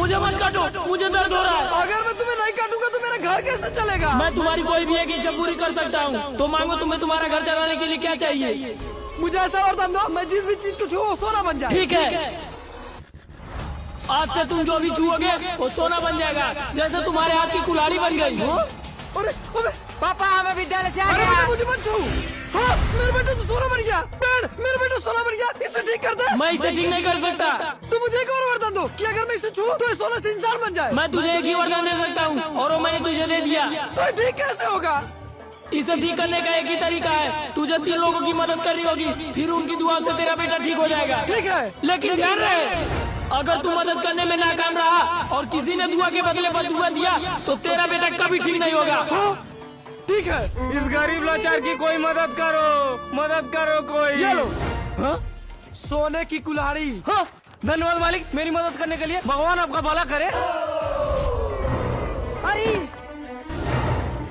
मुझे मत काटो, मुझे दर्द हो रहा है। अगर मैं तुम्हें नहीं काटूंगा तो मेरा घर कैसे चलेगा? मैं तुम्हारी कोई भी एक इच्छा पूरी कर सकता हूँ, तो मांगो तुम्हें तुम्हारा घर चलाने के लिए क्या चाहिए। मुझे ऐसा वरदान दो मैं जिस भी चीज को छूऊं वो सोना बन जाए। ठीक है, आज से तुम जो भी छुओगे वो सोना बन जाएगा, जैसे तुम्हारे हाथ की कुल्हाड़ी बन गई। अरे अबे पापा मैं विद्यालय से आ अरे गया। बेटा मुझे मत छू। हाँ मेरे बेटे तो सोना बन गया। पेड़ मेरे बेटे सोना बन गया, इसे ठीक कर दे। मैं इसे ठीक नहीं कर सकता। तो मुझे एक और वरदान दो कि अगर मैं इसे छू तो ये सोना से इंसान बन जाए। मैं तुझे एक ही वरदान दे सकता हूँ और वो मैंने तुझे दे दिया। तो ठीक कैसे होगा? इसे ठीक करने का एक ही तरीका है, तुझे 3 लोगों की मदद करनी होगी, फिर उनकी दुआ से तेरा बेटा ठीक हो जाएगा। ठीक है लेकिन ध्यान रहे, अगर तू मदद करने में नाकाम रहा और किसी ने दुआ के बदले पर दुआ दिया तो तेरा बेटा कभी ठीक नहीं होगा। ठीक है। इस गरीब लाचार की कोई मदद करो कोई। ये लो। हाँ? सोने की कुल्हाड़ी। हाँ, धन्यवाद मालिक मेरी मदद करने के लिए। भगवान आपका भला करे। अरे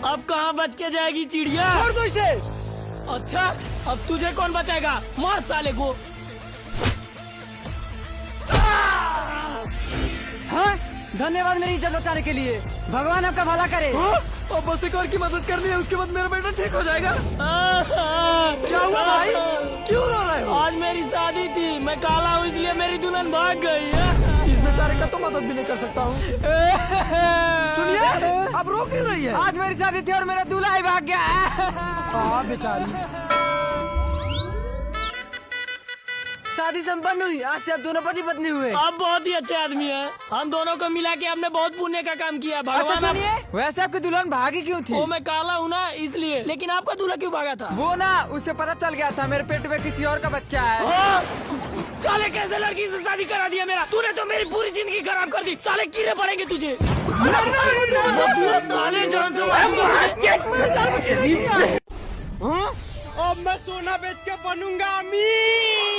अब कहाँ बच के जाएगी चिड़िया। छोड़ दो इसे। अच्छा अब तुझे कौन बचाएगा, मार साले को। हाँ, धन्यवाद मेरी इज्जत बचाने के लिए। भगवान आपका भला करे। हाँ? अब बस एक और की मदद करनी है, उसके बाद मेरा बेटा ठीक हो जाएगा। क्या हुआ भाई, क्यों रो रहे हो? आज मेरी शादी थी, मैं काला हूँ इसलिए मेरी दुल्हन भाग गई। इस बेचारे का तो मदद भी नहीं कर सकता हूँ। सुनिए अब रो क्यों रही है? आज मेरी शादी थी और मेरा दूल्हा ही भाग गया। हाँ बेचारी। शादी संपन्न हुई, आज से अब दोनों पति पत्नी हुए। आप बहुत ही अच्छे आदमी हैं। हम दोनों को मिला के हमने बहुत पुण्य का काम किया। अच्छा भगवान सुनिए, वैसे आपकी दुल्हन भागी क्यों थी? वो मैं काला हूँ ना इसलिए, लेकिन आपका दूल्हा क्यों भागा था? वो ना उसे पता चल गया था मेरे पेट में किसी और का बच्चा है। हाँ? साले कैसे लड़की से शादी करा दिया मेरा, तूने तो मेरी पूरी जिंदगी खराब कर दी। साले कीड़े पड़ेंगे तुझे। साले जान से मारूंगा तुझे। अब मैं सोना बेच के बनूंगा अमीर।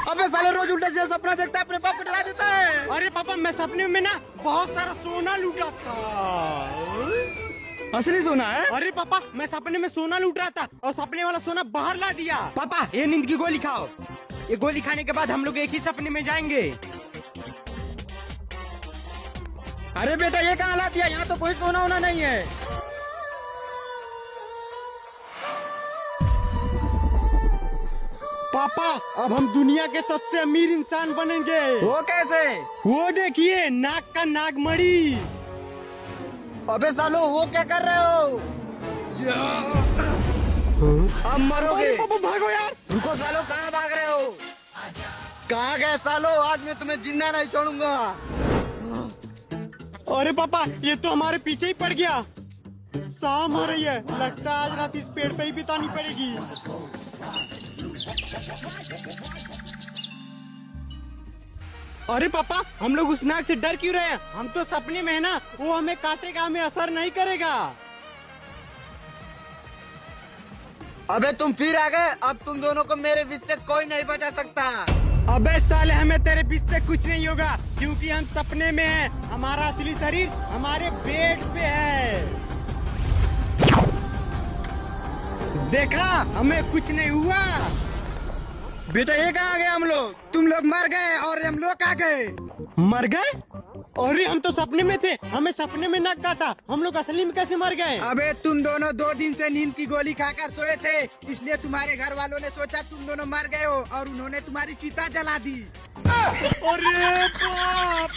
अबे साले रोज उल्टा सीधा सपना देखता है, अपने पाप को डरा देता है। अरे पापा मैं सपने में ना बहुत सारा सोना लूटा था। असली सोना है? अरे पापा मैं सपने में सोना लूट रहा था और सपने वाला सोना बाहर ला दिया। पापा ये नींद की गोली खाओ, ये गोली खाने के बाद हम लोग एक ही सपने में जाएंगे। अरे बेटा ये कहाँ ला दिया, यहाँ तो कोई सोना होना नहीं है। पापा अब हम दुनिया के सबसे अमीर इंसान बनेंगे। वो कैसे? वो देखिए नाक का नागमणि। अबे सालो वो क्या कर रहे हो? अब मरोगे। अरे पापा भागो यार। रुको सालो, कहाँ भाग रहे हो? कहाँ गए सालो? आज मैं तुम्हें जिंदा नहीं छोड़ूंगा। अरे पापा ये तो हमारे पीछे ही पड़ गया। शाम हो रही है, लगता है आज रात इस पेड़ पे ही बितानी पड़ेगी। अरे पापा हम लोग उस नाग से डर क्यों रहे हैं? हम तो सपने में है ना, वो हमें काटेगा, हमें असर नहीं करेगा। अबे तुम फिर आ गए। अब तुम दोनों को मेरे बीच से कोई नहीं बचा सकता। अबे साले हमें तेरे बीच से कुछ नहीं होगा, क्योंकि हम सपने में हैं। हमारा असली शरीर हमारे बेड पे है। देखा, हमें कुछ नहीं हुआ। बेटा ये कहाँ गए हम लोग? तुम लोग मर गए और हम लोग आ गए। मर गए? अरे हम तो सपने में थे, हमें सपने में नाक काटा। हम लोग असली में कैसे मर गए? अबे तुम दोनों 2 दिन से नींद की गोली खाकर सोए थे, इसलिए तुम्हारे घर वालों ने सोचा तुम दोनों मर गए हो और उन्होंने तुम्हारी चिता जला दी। अरे बाप।